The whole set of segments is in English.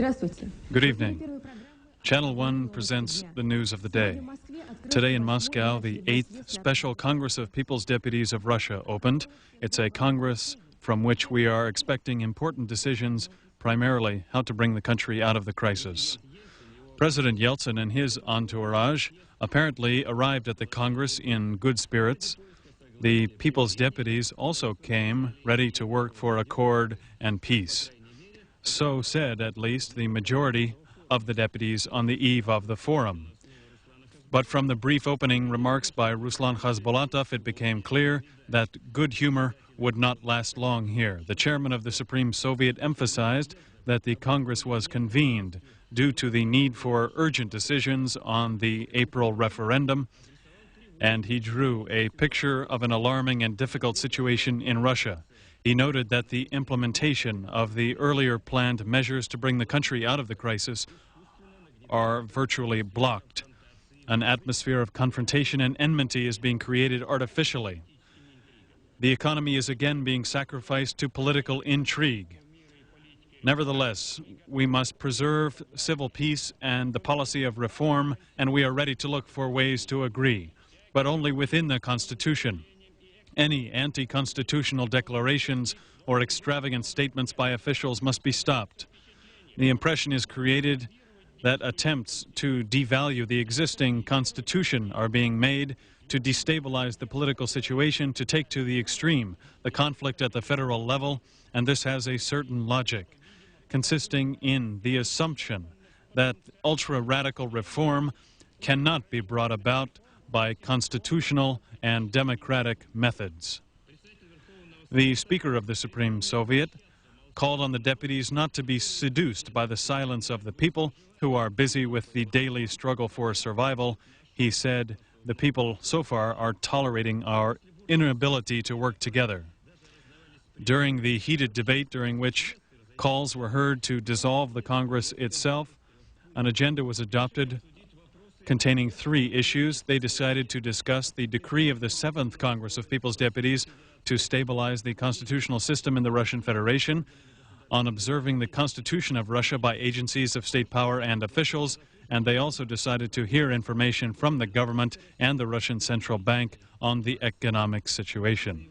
Good evening. Channel 1 presents the news of the day. Today in Moscow, the 8th Special Congress of People's Deputies of Russia opened. It's a Congress from which we are expecting important decisions, primarily how to bring the country out of the crisis. President Yeltsin and his entourage apparently arrived at the Congress in good spirits. The People's Deputies also came ready to work for accord and peace. So said, at least, the majority of the deputies on the eve of the forum. But from the brief opening remarks by Ruslan Khasbolatov, it became clear that good humor would not last long here. The chairman of the Supreme Soviet emphasized that the Congress was convened due to the need for urgent decisions on the April referendum, and he drew a picture of an alarming and difficult situation in Russia. He noted that the implementation of the earlier planned measures to bring the country out of the crisis are virtually blocked. An atmosphere of confrontation and enmity is being created artificially. The economy is again being sacrificed to political intrigue. Nevertheless, we must preserve civil peace and the policy of reform, and we are ready to look for ways to agree, but only within the Constitution. Any anti-constitutional declarations or extravagant statements by officials must be stopped. The impression is created that attempts to devalue the existing constitution are being made to destabilize the political situation, to take to the extreme the conflict at the federal level, and this has a certain logic, consisting in the assumption that ultra-radical reform cannot be brought about by constitutional and democratic methods. The Speaker of the Supreme Soviet called on the deputies not to be seduced by the silence of the people who are busy with the daily struggle for survival. He said, "The people so far are tolerating our inability to work together." During the heated debate, during which calls were heard to dissolve the Congress itself, an agenda was adopted containing 3 issues. They decided to discuss the decree of the 7th Congress of People's Deputies to stabilize the constitutional system in the Russian Federation, on observing the Constitution of Russia by agencies of state power and officials, and they also decided to hear information from the government and the Russian Central Bank on the economic situation.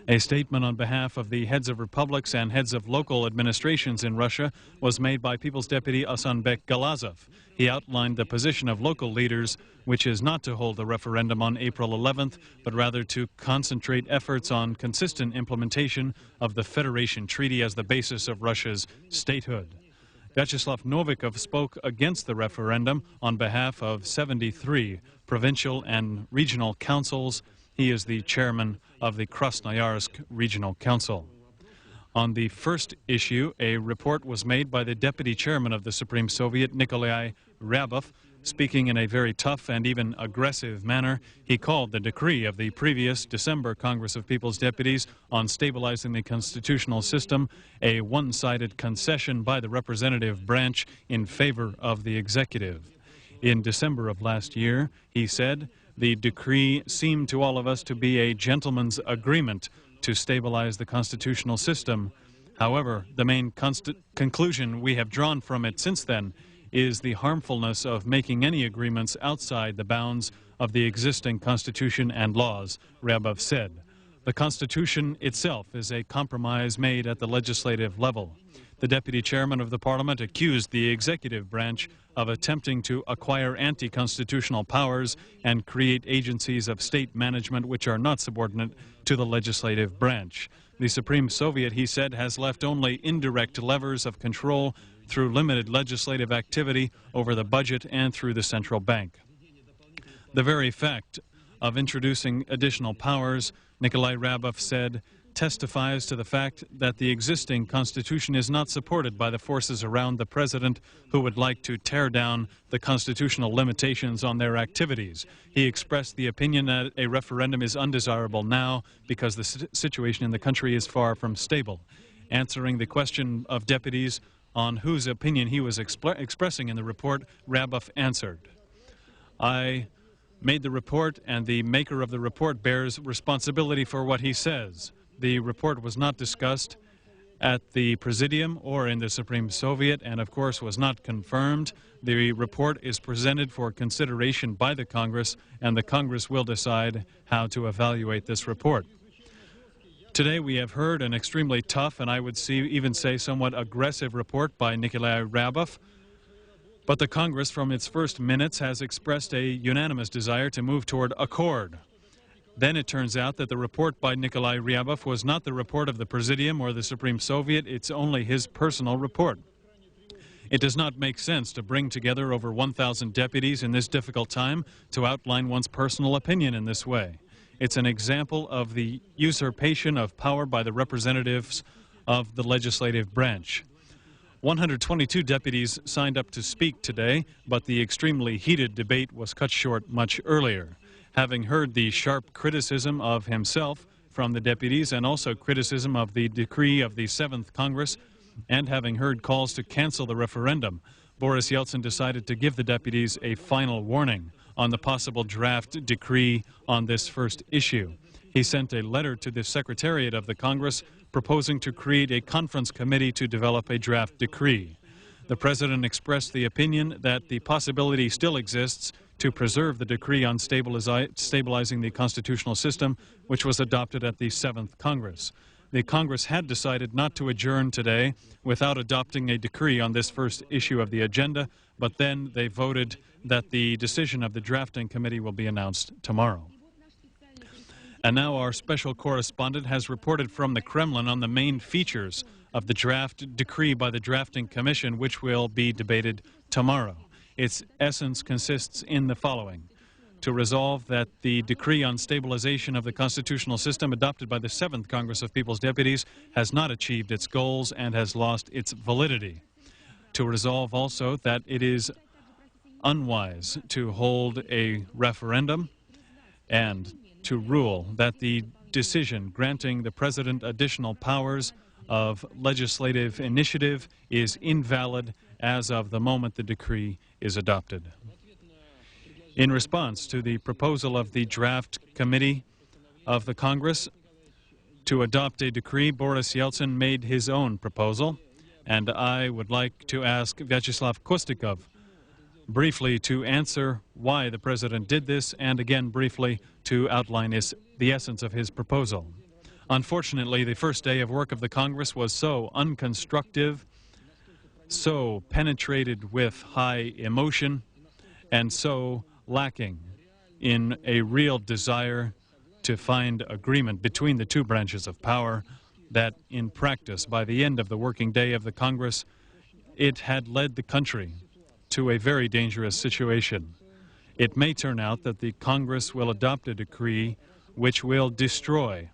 A statement on behalf of the heads of republics and heads of local administrations in Russia was made by People's Deputy Asanbek Galazov. He outlined the position of local leaders, which is not to hold a referendum on April 11th, but rather to concentrate efforts on consistent implementation of the Federation Treaty as the basis of Russia's statehood. Vyacheslav Novikov spoke against the referendum on behalf of 73 provincial and regional councils. He is the chairman of the Krasnoyarsk Regional Council. On the first issue, a report was made by the deputy chairman of the Supreme Soviet, Nikolai Ryabov. Speaking in a very tough and even aggressive manner, he called the decree of the previous December Congress of People's Deputies on stabilizing the constitutional system a one-sided concession by the representative branch in favor of the executive. In December of last year, he said, "The decree seemed to all of us to be a gentleman's agreement to stabilize the constitutional system. However, the main conclusion we have drawn from it since then is the harmfulness of making any agreements outside the bounds of the existing constitution and laws," Ryabov said. The constitution itself is a compromise made at the legislative level. The deputy chairman of the parliament accused the executive branch of attempting to acquire anti-constitutional powers and create agencies of state management which are not subordinate to the legislative branch. The Supreme Soviet, he said, has left only indirect levers of control through limited legislative activity over the budget and through the central bank. The very fact of introducing additional powers, Nikolai Ryabov said, testifies to the fact that the existing constitution is not supported by the forces around the president who would like to tear down the constitutional limitations on their activities. He expressed the opinion that a referendum is undesirable now because the situation in the country is far from stable. Answering the question of deputies on whose opinion he was expressing in the report, Ryabov answered, "I made the report, and the maker of the report bears responsibility for what he says. The report was not discussed at the Presidium or in the Supreme Soviet, and of course was not confirmed. The report is presented for consideration by the Congress, and the Congress will decide how to evaluate this report. Today we have heard an extremely tough, and I would even say somewhat aggressive report by Nikolai Ryabov. But the Congress, from its first minutes, has expressed a unanimous desire to move toward accord. Then it turns out that the report by Nikolai Ryabov was not the report of the Presidium or the Supreme Soviet, it's only his personal report. It does not make sense to bring together over 1,000 deputies in this difficult time to outline one's personal opinion in this way. It's an example of the usurpation of power by the representatives of the legislative branch. 122 deputies signed up to speak today, but the extremely heated debate was cut short much earlier. Having heard the sharp criticism of himself from the deputies and also criticism of the decree of the 7th Congress, and having heard calls to cancel the referendum, Boris Yeltsin decided to give the deputies a final warning on the possible draft decree on this first issue. He sent a letter to the Secretariat of the Congress proposing to create a conference committee to develop a draft decree. The President expressed the opinion that the possibility still exists to preserve the decree on stabilizing the constitutional system, which was adopted at the 7th Congress. The Congress had decided not to adjourn today without adopting a decree on this first issue of the agenda, but then they voted that the decision of the drafting committee will be announced tomorrow. And now our special correspondent has reported from the Kremlin on the main features of the draft decree by the drafting commission, which will be debated tomorrow. Its essence consists in the following: to resolve that the decree on stabilization of the constitutional system adopted by the 7th Congress of People's Deputies has not achieved its goals and has lost its validity. To resolve also that it is unwise to hold a referendum, and to rule that the decision granting the President additional powers of legislative initiative is invalid as of the moment the decree is adopted. In response to the proposal of the draft committee of the Congress to adopt a decree, Boris Yeltsin made his own proposal, and I would like to ask Vyacheslav Kostikov briefly to answer why the President did this, and again briefly to outline the essence of his proposal. Unfortunately, the first day of work of the Congress was so unconstructive, so penetrated with high emotion, and so lacking in a real desire to find agreement between the two branches of power, that in practice, by the end of the working day of the Congress, it had led the country to a very dangerous situation. It may turn out that the Congress will adopt a decree which will destroy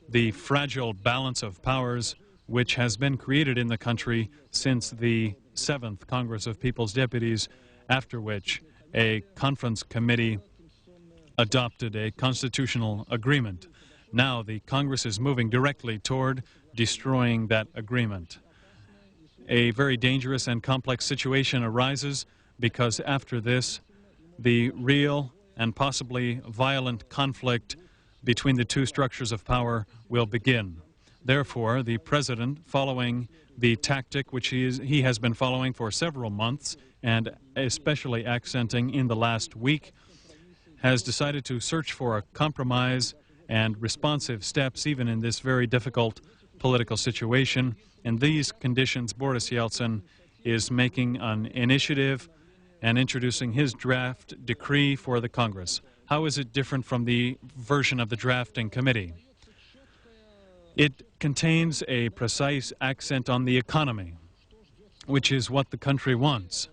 the fragile balance of powers which has been created in the country since the 7th Congress of People's Deputies, after which a conference committee adopted a constitutional agreement. Now the Congress is moving directly toward destroying that agreement. A very dangerous and complex situation arises because after this, the real and possibly violent conflict between the two structures of power will begin. Therefore, the President, following the tactic which he has been following for several months, and especially accenting in the last week, has decided to search for a compromise and responsive steps even in this very difficult political situation. In these conditions, Boris Yeltsin is making an initiative and introducing his draft decree for the Congress. How is it different from the version of the drafting committee? It contains a precise accent on the economy, which is what the country wants.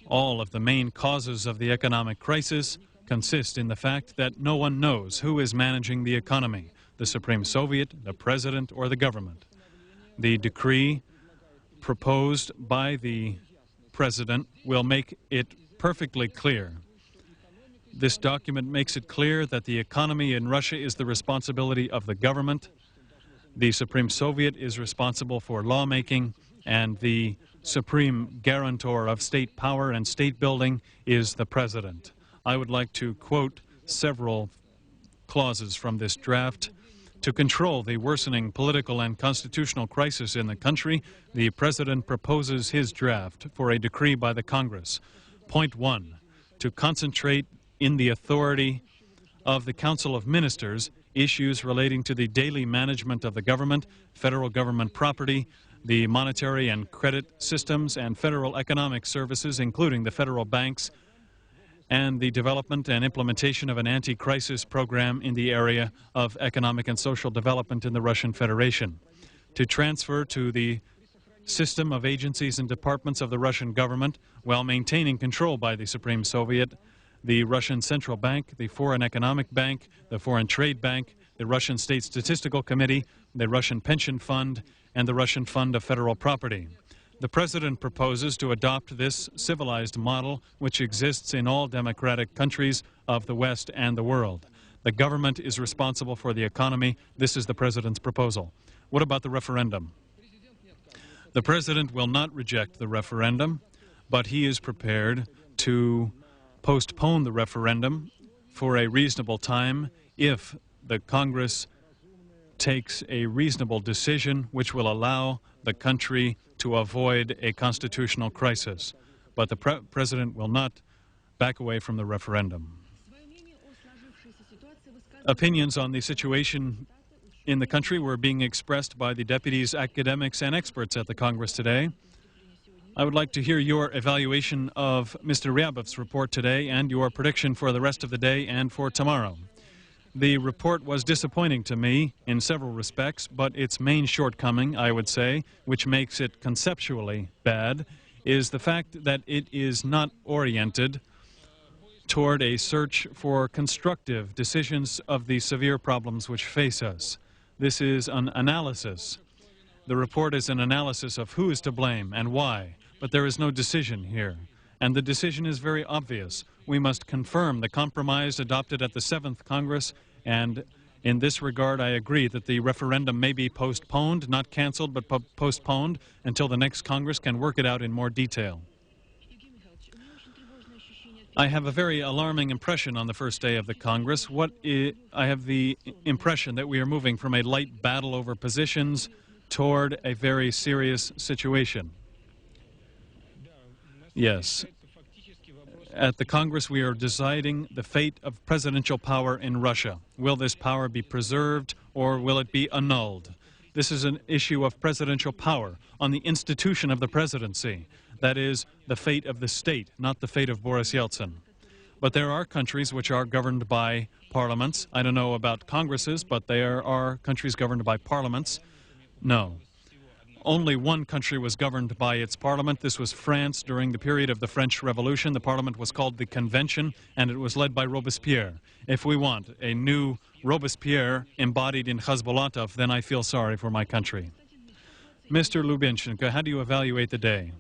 All of the main causes of the economic crisis consist in the fact that no one knows who is managing the economy, the Supreme Soviet, the President, or the government. The decree proposed by the President will make it perfectly clear. This document makes it clear that the economy in Russia is the responsibility of the government. The Supreme Soviet is responsible for lawmaking, and the supreme guarantor of state power and state building is the President. I would like to quote several clauses from this draft To control the worsening political and constitutional crisis in the country, the President proposes his draft for a decree by the Congress. Point 1, to concentrate in the authority of the Council of Ministers issues relating to the daily management of the government, federal government property, the monetary and credit systems, and federal economic services, including the federal banks, and the development and implementation of an anti-crisis program in the area of economic and social development in the Russian Federation. To transfer to the system of agencies and departments of the Russian government, while maintaining control by the Supreme Soviet, the Russian Central Bank, the Foreign Economic Bank, the Foreign Trade Bank, the Russian State Statistical Committee, the Russian Pension Fund, and the Russian Fund of Federal Property. The President proposes to adopt this civilized model which exists in all democratic countries of the West and the world. The government is responsible for the economy. This is the President's proposal. What about the referendum? The President will not reject the referendum, but he is prepared to postpone the referendum for a reasonable time if the Congress takes a reasonable decision which will allow the country to avoid a constitutional crisis. But the President will not back away from the referendum. Opinions on the situation in the country were being expressed by the deputies, academics, and experts at the Congress today. I would like to hear your evaluation of Mr. Ryabov's report today and your prediction for the rest of the day and for tomorrow. The report was disappointing to me in several respects, but its main shortcoming, I would say, which makes it conceptually bad, is the fact that it is not oriented toward a search for constructive decisions of the severe problems which face us. This is an analysis. The report is an analysis of who is to blame and why, but there is no decision here. And the decision is very obvious. We must confirm the compromise adopted at the 7th Congress, and in this regard I agree that the referendum may be postponed, not canceled, but postponed until the next Congress can work it out in more detail. I have a very alarming impression on the first day of the Congress. I have the impression that we are moving from a light battle over positions toward a very serious situation. Yes. At the Congress, we are deciding the fate of presidential power in Russia. Will this power be preserved or will it be annulled? This is an issue of presidential power on the institution of the presidency. That is, the fate of the state, not the fate of Boris Yeltsin. But there are countries which are governed by parliaments. I don't know about congresses, but there are countries governed by parliaments. No. Only one country was governed by its parliament. This was France during the period of the French Revolution. The parliament was called the Convention, and it was led by Robespierre. If we want a new Robespierre embodied in Khasbolatov, then I feel sorry for my country. Mr. Lubenshenko, how do you evaluate the day?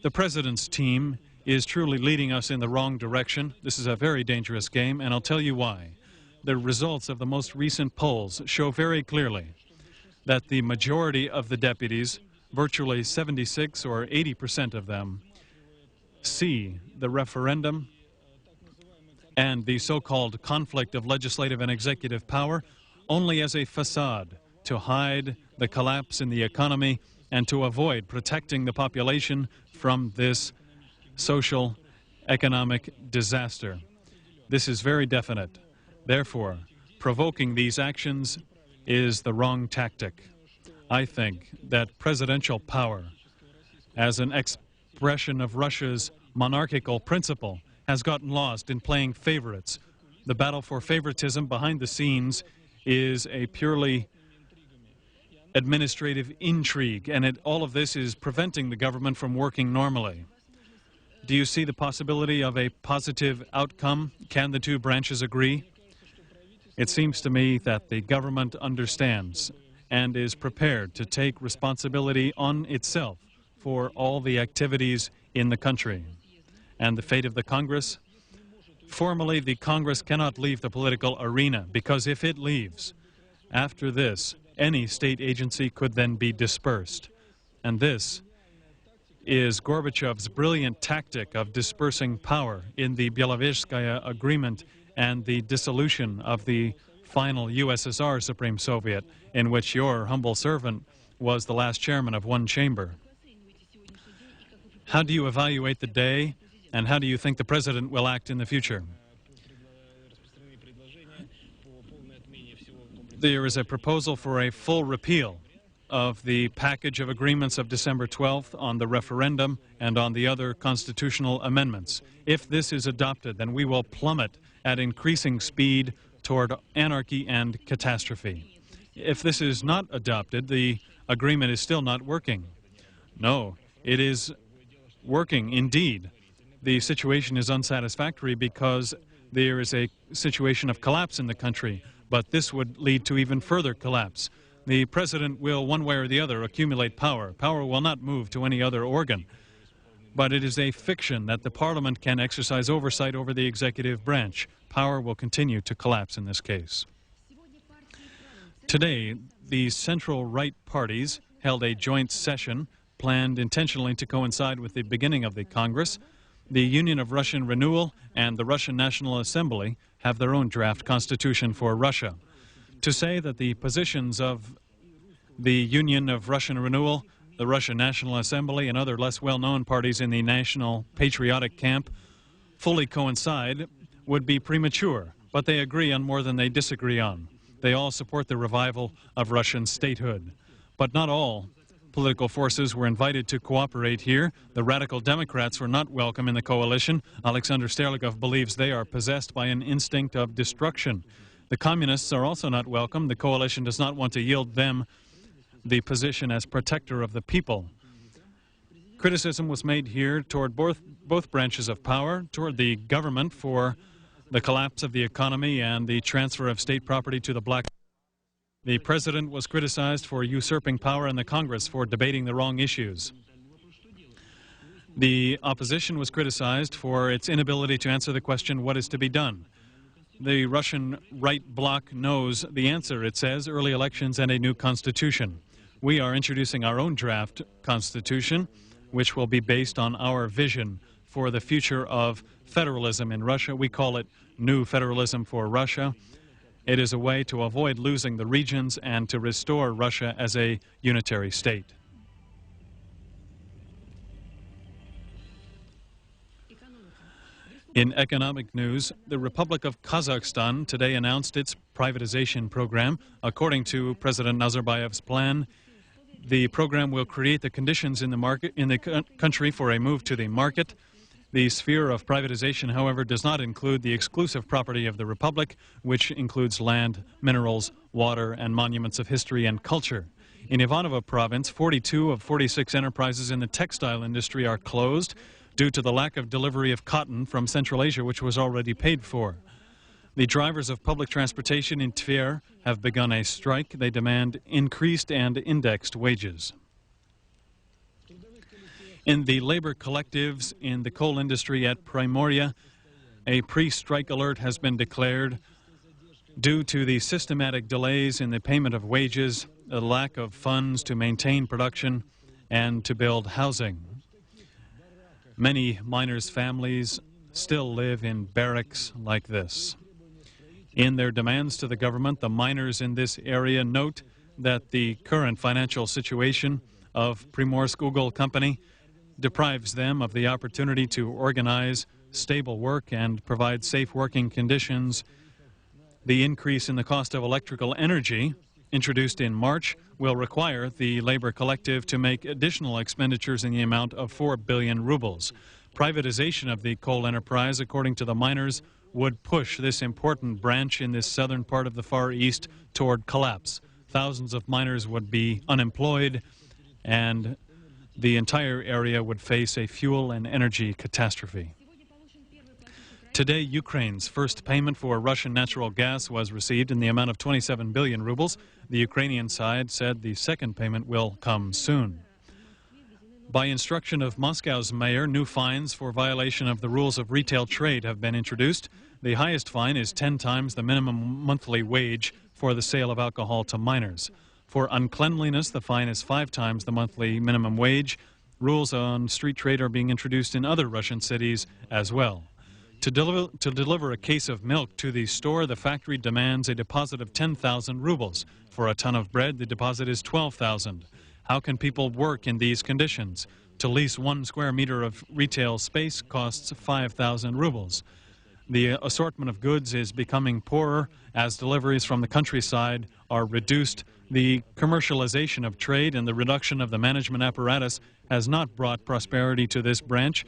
The President's team is truly leading us in the wrong direction. This is a very dangerous game, and I'll tell you why. The results of the most recent polls show very clearly that the majority of the deputies, virtually 76 or 80% of them, see the referendum and the so-called conflict of legislative and executive power only as a facade to hide the collapse in the economy and to avoid protecting the population from this social economic disaster. This is very definite. Therefore, provoking these actions is the wrong tactic. I think that presidential power, as an expression of Russia's monarchical principle, has gotten lost in playing favorites. The battle for favoritism behind the scenes is a purely administrative intrigue, and all of this is preventing the government from working normally. Do you see the possibility of a positive outcome? Can the two branches agree? It seems to me that the government understands and is prepared to take responsibility on itself for all the activities in the country. And the fate of the Congress? Formally, the Congress cannot leave the political arena, because if it leaves, after this, any state agency could then be dispersed. And this is Gorbachev's brilliant tactic of dispersing power in the Belovezhskaya agreement and the dissolution of the final USSR Supreme Soviet, in which your humble servant was the last chairman of one chamber. How do you evaluate the day, and how do you think the president will act in the future? There is a proposal for a full repeal of the package of agreements of December 12th on the referendum and on the other constitutional amendments. If this is adopted, then we will plummet at increasing speed toward anarchy and catastrophe. If this is not adopted, the agreement is still not working. No, it is working indeed. The situation is unsatisfactory because there is a situation of collapse in the country, but this would lead to even further collapse. The president will, one way or the other, accumulate power. Power will not move to any other organ. But it is a fiction that the parliament can exercise oversight over the executive branch. Power will continue to collapse in this case. Today, the central-right parties held a joint session planned intentionally to coincide with the beginning of the Congress. The Union of Russian Renewal and the Russian National Assembly have their own draft constitution for Russia. To say that the positions of the Union of Russian Renewal, the Russian National Assembly, and other less well-known parties in the national patriotic camp fully coincide would be premature, but they agree on more than they disagree on. They all support the revival of Russian statehood. But not all political forces were invited to cooperate here. The radical Democrats were not welcome in the coalition. Alexander Sterligov believes they are possessed by an instinct of destruction. The communists are also not welcome. The coalition does not want to yield them the position as protector of the people. Criticism was made here toward both branches of power, toward the government for the collapse of the economy and the transfer of state property to the black. The president was criticized for usurping power and the Congress for debating the wrong issues. The opposition was criticized for its inability to answer the question, what is to be done? The Russian right bloc knows the answer. It says early elections and a new constitution. We are introducing our own draft constitution, which will be based on our vision for the future of federalism in Russia. We call it New Federalism for Russia. It is a way to avoid losing the regions and to restore Russia as a unitary state. In economic news, the Republic of Kazakhstan today announced its privatization program. According to President Nazarbayev's plan, the program will create the conditions in the country for a move to the market. The sphere of privatization, however, does not include the exclusive property of the Republic, which includes land, minerals, water, and monuments of history and culture. In Ivanovo province, 42 of 46 enterprises in the textile industry are closed due to the lack of delivery of cotton from Central Asia, which was already paid for. The drivers of public transportation in Tver have begun a strike. They demand increased and indexed wages. In the labor collectives in the coal industry at Primorye, a pre-strike alert has been declared due to the systematic delays in the payment of wages, the lack of funds to maintain production, and to build housing. Many miners' families still live in barracks like this. In their demands to the government, the miners in this area note that the current financial situation of Primorsk Ugal Company deprives them of the opportunity to organize stable work and provide safe working conditions. The increase in the cost of electrical energy, introduced in March, will require the labor collective to make additional expenditures in the amount of 4 billion rubles. Privatization of the coal enterprise, according to the miners, would push this important branch in this southern part of the Far East toward collapse. Thousands of miners would be unemployed, and the entire area would face a fuel and energy catastrophe. Today, Ukraine's first payment for Russian natural gas was received in the amount of 27 billion rubles. The Ukrainian side said the second payment will come soon. By instruction of Moscow's mayor, new fines for violation of the rules of retail trade have been introduced. The highest fine is 10 times the minimum monthly wage for the sale of alcohol to minors. For uncleanliness, the fine is 5 times the monthly minimum wage. Rules on street trade are being introduced in other Russian cities as well. To deliver a case of milk to the store, the factory demands a deposit of 10,000 rubles. For a ton of bread, the deposit is 12,000. How can people work in these conditions? To lease 1 square meter of retail space costs 5,000 rubles. The assortment of goods is becoming poorer as deliveries from the countryside are reduced. The commercialization of trade and the reduction of the management apparatus has not brought prosperity to this branch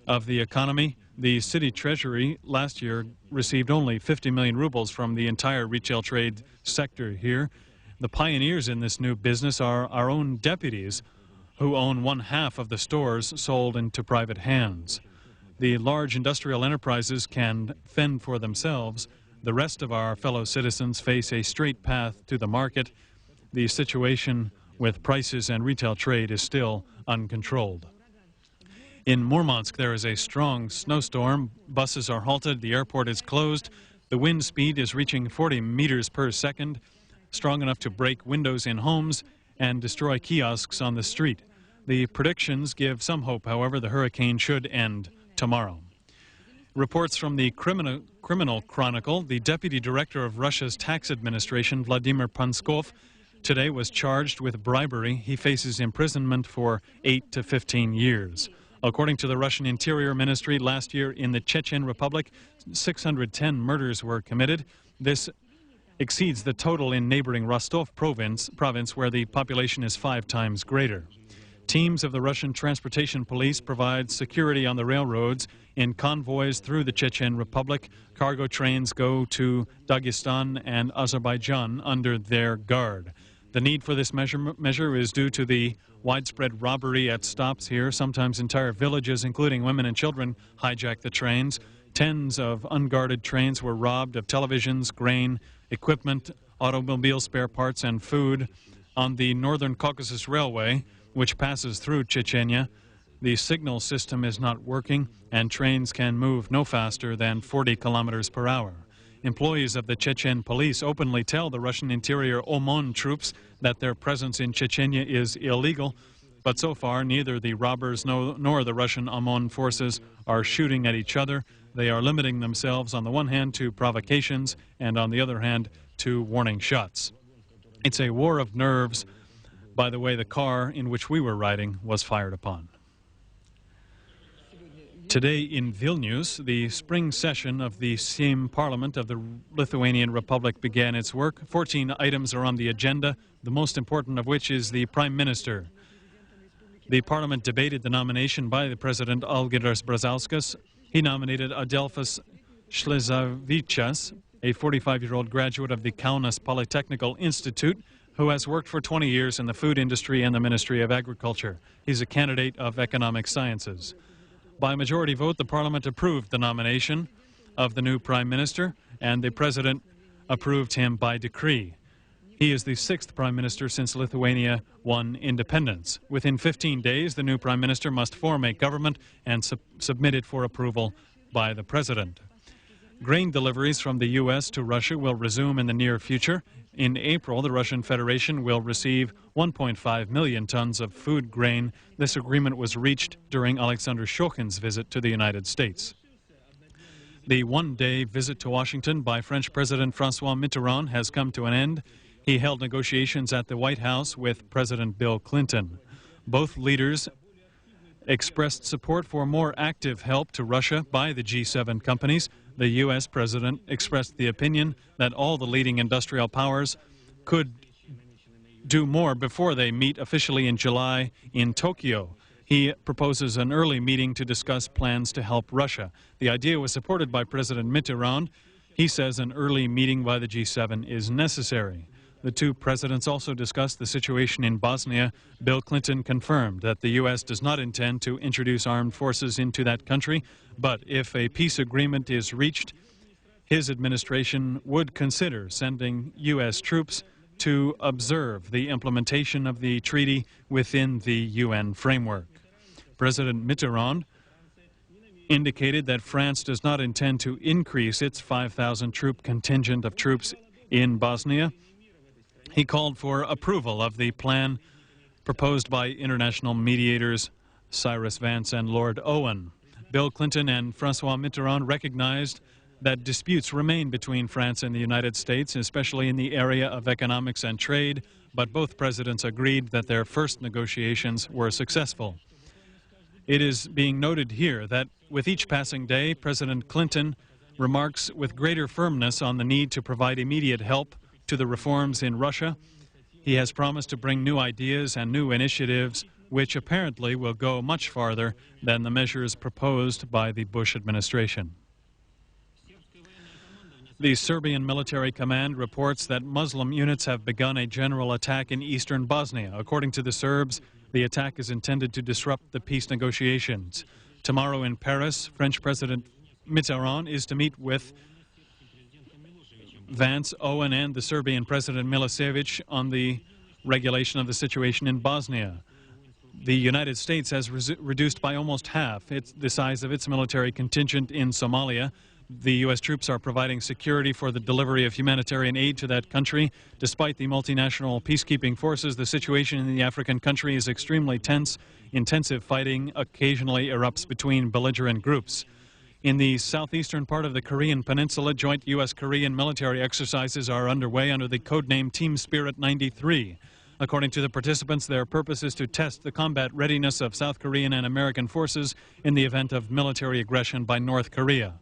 of the economy. The city treasury last year received only 50 million rubles from the entire retail trade sector here. The pioneers in this new business are our own deputies, who own 1/2 of the stores sold into private hands. The large industrial enterprises can fend for themselves. The rest of our fellow citizens face a straight path to the market. The situation with prices and retail trade is still uncontrolled. In Murmansk, there is a strong snowstorm. Buses are halted. The airport is closed. The wind speed is reaching 40 meters per second, strong enough to break windows in homes and destroy kiosks on the street. The predictions give some hope, however. The hurricane should end tomorrow. Reports from the Criminal Chronicle. The deputy director of Russia's tax administration, Vladimir Panskov, today was charged with bribery. He faces imprisonment for 8 to 15 years. According to the Russian Interior Ministry, last year in the Chechen Republic, 610 murders were committed. This exceeds the total in neighboring Rostov province, where the population is 5 times greater. Teams of the Russian Transportation Police provide security on the railroads in convoys through the Chechen Republic. Cargo trains go to Dagestan and Azerbaijan under their guard. The need for this measure is due to the widespread robbery at stops here. Sometimes entire villages, including women and children, hijack the trains. Tens of unguarded trains were robbed of televisions, grain, equipment, automobile spare parts, and food. On the Northern Caucasus Railway, which passes through Chechnya, the signal system is not working, and trains can move no faster than 40 kilometers per hour. Employees of the Chechen police openly tell the Russian interior OMON troops that their presence in Chechnya is illegal, but so far neither the robbers nor the Russian OMON forces are shooting at each other. They are limiting themselves on the one hand to provocations and on the other hand to warning shots. It's a war of nerves. By the way, the car in which we were riding was fired upon. Today in Vilnius, the spring session of the Sejm Parliament of the Lithuanian Republic began its work. 14 items are on the agenda, the most important of which is the Prime Minister. The Parliament debated the nomination by the President Algirdas Brazauskas. He nominated Adelphas Šleževičius, a 45-year-old graduate of the Kaunas Polytechnical Institute, who has worked for 20 years in the food industry and the Ministry of Agriculture. He's a candidate of economic sciences. By majority vote, the Parliament approved the nomination of the new Prime Minister, and the President approved him by decree. He is the 6th Prime Minister since Lithuania won independence. Within 15 days, the new Prime Minister must form a government and submit it for approval by the President. Grain deliveries from the U.S. to Russia will resume in the near future. In April, the Russian Federation will receive 1.5 million tons of food grain. This agreement was reached during Alexander Shokhin's visit to the United States. The one-day visit to Washington by French President François Mitterrand has come to an end. He held negotiations at the White House with President Bill Clinton. Both leaders expressed support for more active help to Russia by the G7 companies. The U.S. President expressed the opinion that all the leading industrial powers could do more before they meet officially in July in Tokyo. He proposes an early meeting to discuss plans to help Russia. The idea was supported by President Mitterrand. He says an early meeting by the G7 is necessary. The two presidents also discussed the situation in Bosnia. Bill Clinton confirmed that the U.S. does not intend to introduce armed forces into that country, but if a peace agreement is reached, his administration would consider sending U.S. troops to observe the implementation of the treaty within the UN framework. President Mitterrand indicated that France does not intend to increase its 5,000 troop contingent of troops in Bosnia. He called for approval of the plan proposed by international mediators Cyrus Vance and Lord Owen. Bill Clinton and Francois Mitterrand recognized that disputes remain between France and the United States, especially in the area of economics and trade, but both presidents agreed that their first negotiations were successful. It is being noted here that with each passing day, President Clinton remarks with greater firmness on the need to provide immediate help to the reforms in Russia. He has promised to bring new ideas and new initiatives which apparently will go much farther than the measures proposed by the Bush administration. The Serbian military command reports that Muslim units have begun a general attack in eastern Bosnia. According to the Serbs, the attack is intended to disrupt the peace negotiations. Tomorrow in Paris, French President Mitterrand is to meet with Vance, Owen, and the Serbian President Milosevic on the regulation of the situation in Bosnia. The United States has reduced by almost half the size of its military contingent in Somalia. The U.S. troops are providing security for the delivery of humanitarian aid to that country. Despite the multinational peacekeeping forces, the situation in the African country is extremely tense. Intensive fighting occasionally erupts between belligerent groups. In the southeastern part of the Korean peninsula, joint U.S.-Korean military exercises are underway under the codename Team Spirit 93. According to the participants, their purpose is to test the combat readiness of South Korean and American forces in the event of military aggression by North Korea.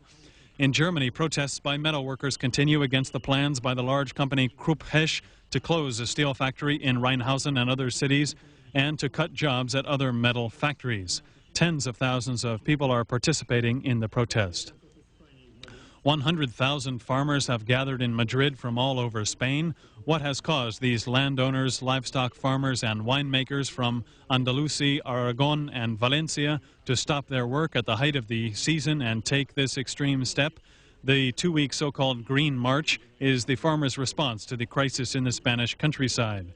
In Germany, protests by metal workers continue against the plans by the large company Krupp Hesch to close a steel factory in Rheinhausen and other cities and to cut jobs at other metal factories. Tens of thousands of people are participating in the protest. 100,000 farmers have gathered in Madrid from all over Spain. What has caused these landowners, livestock farmers, and winemakers from Andalusia, Aragon, and Valencia to stop their work at the height of the season and take this extreme step? The two-week so-called Green March is the farmers' response to the crisis in the Spanish countryside,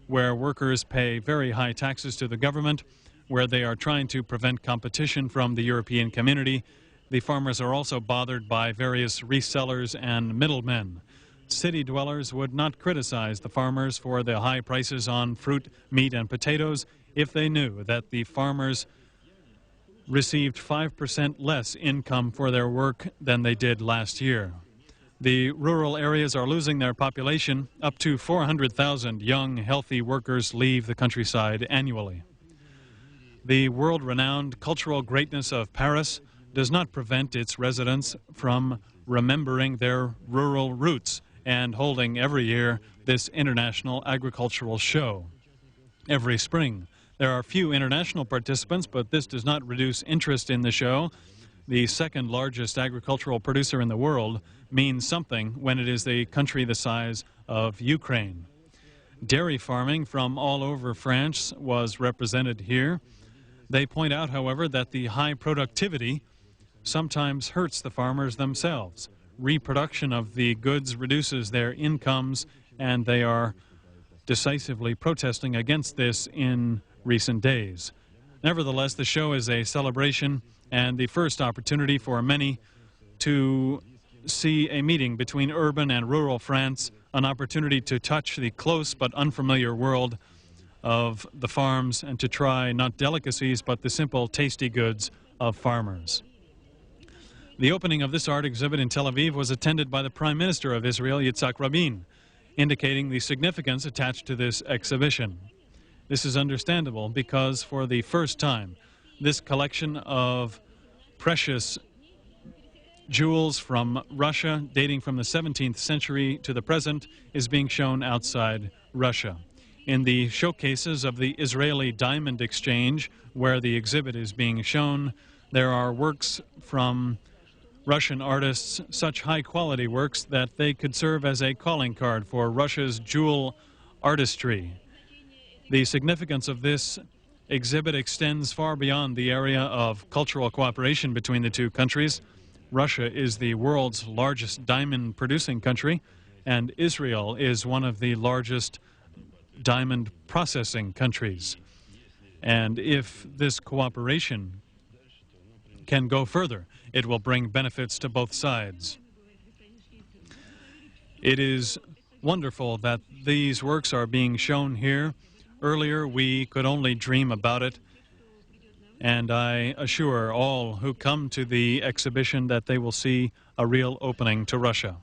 where workers pay very high taxes to the government, where they are trying to prevent competition from the European community. The farmers are also bothered by various resellers and middlemen. City dwellers would not criticize the farmers for the high prices on fruit, meat, and potatoes if they knew that the farmers received 5% less income for their work than they did last year. The rural areas are losing their population. Up to 400,000 young, healthy workers leave the countryside annually. The world-renowned cultural greatness of Paris does not prevent its residents from remembering their rural roots and holding every year this international agricultural show. Every spring, there are few international participants, but this does not reduce interest in the show. The second largest agricultural producer in the world means something when it is a country the size of Ukraine. Dairy farming from all over France was represented here. They point out, however, that the high productivity sometimes hurts the farmers themselves. Reproduction of the goods reduces their incomes, and they are decisively protesting against this in recent days. Nevertheless, the show is a celebration and the first opportunity for many to see a meeting between urban and rural France, an opportunity to touch the close but unfamiliar world of the farms and to try not delicacies but the simple, tasty goods of farmers. The opening of this art exhibit in Tel Aviv was attended by the Prime Minister of Israel, Yitzhak Rabin, indicating the significance attached to this exhibition. This is understandable because for the first time, this collection of precious jewels from Russia, dating from the 17th century to the present, is being shown outside Russia. In the showcases of the Israeli Diamond Exchange, where the exhibit is being shown, there are works from Russian artists, such high-quality works that they could serve as a calling card for Russia's jewel artistry. The significance of this exhibit extends far beyond the area of cultural cooperation between the two countries. Russia is the world's largest diamond-producing country, and Israel is one of the largest diamond processing countries. And if this cooperation can go further, it will bring benefits to both sides. It is wonderful that these works are being shown here. Earlier, we could only dream about it. And I assure all who come to the exhibition that they will see a real opening to Russia.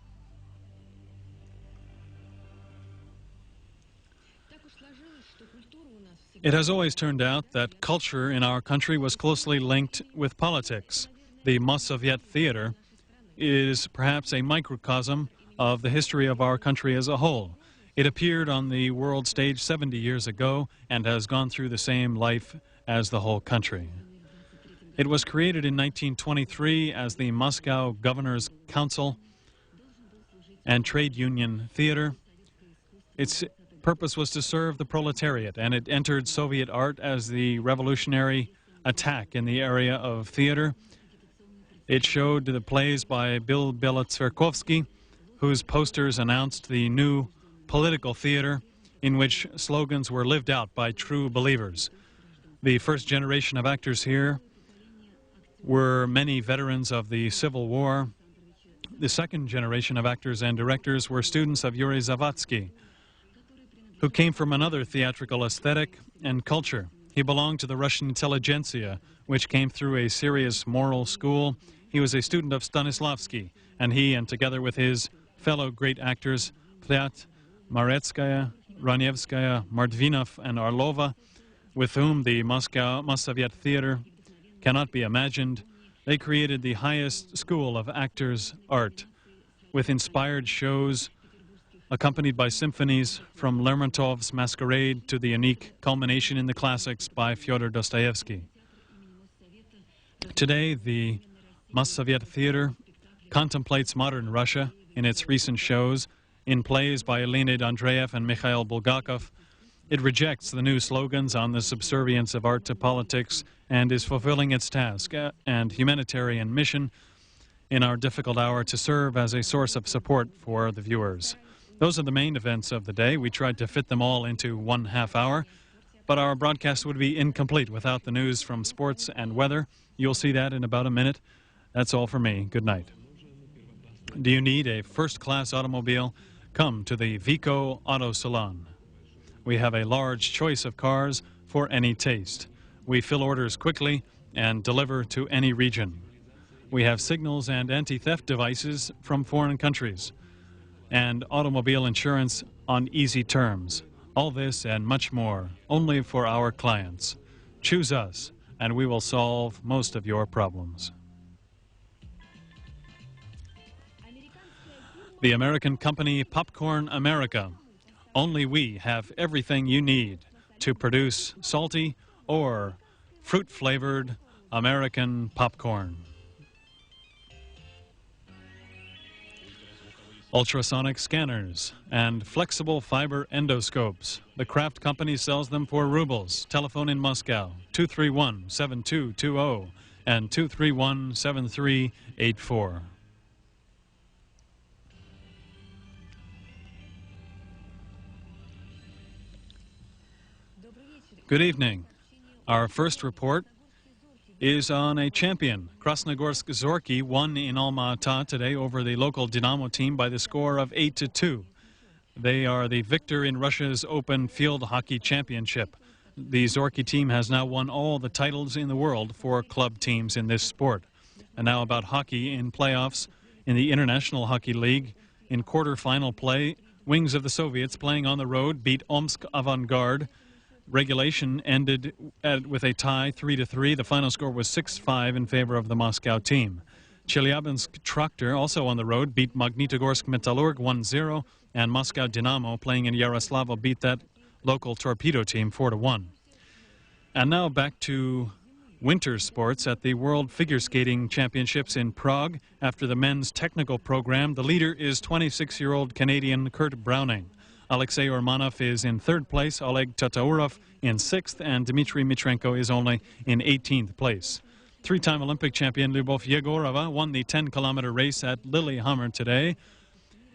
It has always turned out that culture in our country was closely linked with politics. The Mossovет Theater is perhaps a microcosm of the history of our country as a whole. It appeared on the world stage 70 years ago and has gone through the same life as the whole country. It was created in 1923 as the Moscow Governor's Council and Trade Union Theater. Its purpose was to serve the proletariat, and it entered Soviet art as the revolutionary attack in the area of theater. It showed the plays by Bill Belotserkovsky, whose posters announced the new political theater in which slogans were lived out by true believers. The first generation of actors here were many veterans of the Civil War. The second generation of actors and directors were students of Yuri Zavatsky, who came from another theatrical aesthetic and culture. He belonged to the Russian intelligentsia, which came through a serious moral school. He was a student of Stanislavski, and he, and together with his fellow great actors, Plyat, Maretskaya, Ranevskaya, Mardvinov, and Orlova, with whom the Mossovет Theater cannot be imagined, they created the highest school of actors' art, with inspired shows accompanied by symphonies from Lermontov's Masquerade to the unique culmination in the classics by Fyodor Dostoevsky. Today, the Mossovет Theater contemplates modern Russia in its recent shows, in plays by Leonid Andreev and Mikhail Bulgakov. It rejects the new slogans on the subservience of art to politics and is fulfilling its task and humanitarian mission in our difficult hour to serve as a source of support for the viewers. Those are the main events of the day. We tried to fit them all into 1/2 hour, but our broadcast would be incomplete without the news from sports and weather. You'll see that in about a minute. That's all for me. Good night. Do you need a first-class automobile? Come to the Vico Auto Salon. We have a large choice of cars for any taste. We fill orders quickly and deliver to any region. We have signals and anti-theft devices from foreign countries, and automobile insurance on easy terms. All this and much more, only for our clients. Choose us, and we will solve most of your problems. The American company Popcorn America. Only we have everything you need to produce salty or fruit-flavored American popcorn. Ultrasonic scanners and flexible fiber endoscopes. The Kraft company sells them for rubles. Telephone in Moscow, 231-7220 and 231-7384. Good evening. Our first report is on a champion. Krasnogorsk Zorky won in Alma-Ata today over the local Dynamo team by the score of 8-2. They are the victor in Russia's Open Field Hockey Championship. The Zorky team has now won all the titles in the world for club teams in this sport. And now about hockey in playoffs in the International Hockey League. In quarterfinal play, Wings of the Soviets playing on the road beat Omsk Avangard. Regulation ended with a tie 3-3. The final score was 6-5 in favor of the Moscow team. Chelyabinsk Traktor, also on the road, beat Magnitogorsk Metallurg 1-0, and Moscow Dynamo, playing in Yaroslavl, beat that local torpedo team 4-1. And now back to winter sports at the World Figure Skating Championships in Prague. After the men's technical program, the leader is 26-year-old Canadian Kurt Browning. Alexei Urmanov is in third place, Oleg Tataurov in sixth, and Dmitry Mitrenko is only in 18th place. Three-time Olympic champion Lyubov Yegorova won the 10-kilometer race at Lillehammer today.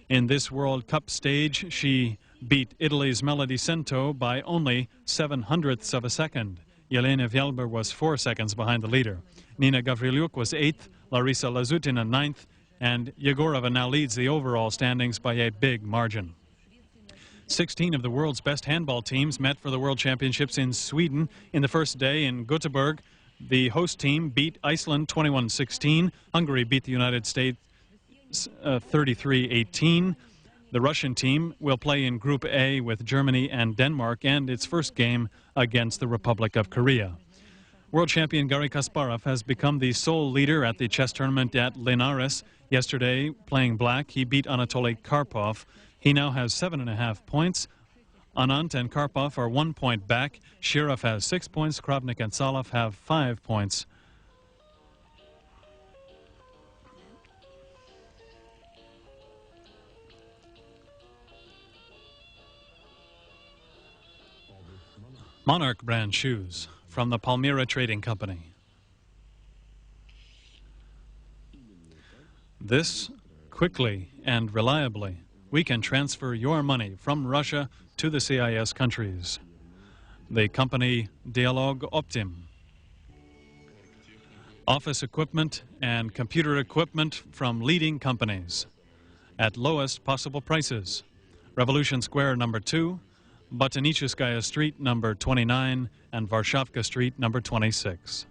In this World Cup stage, she beat Italy's Melody Cento by only 0.07 of a second. Yelena Vyalber was 4 seconds behind the leader. Nina Gavrilyuk was 8th, Larisa Lazutina 9th, and Yegorova now leads the overall standings by a big margin. 16 of the world's best handball teams met for the World Championships in Sweden. In the first day in Göteborg, The host team beat Iceland 21-16. Hungary beat the United States 33-18. The Russian team will play in Group A with Germany and Denmark, and its first game against the Republic of Korea. World champion Garry Kasparov has become the sole leader at the chess tournament at Linares. Yesterday, playing black, he beat Anatoly Karpov. He now has 7.5 points. Anant and Karpov are 1 point back. Shirov has 6 points. Kravnik and Salov have 5 points. Monarch brand shoes from the Palmyra Trading Company. This, quickly and reliably, we can transfer your money from Russia to the CIS countries. The company Dialog Optim. Office equipment and computer equipment from leading companies at lowest possible prices. Revolution Square number 2, Botanicheskaya Street number 29, and Varshavka Street number 26.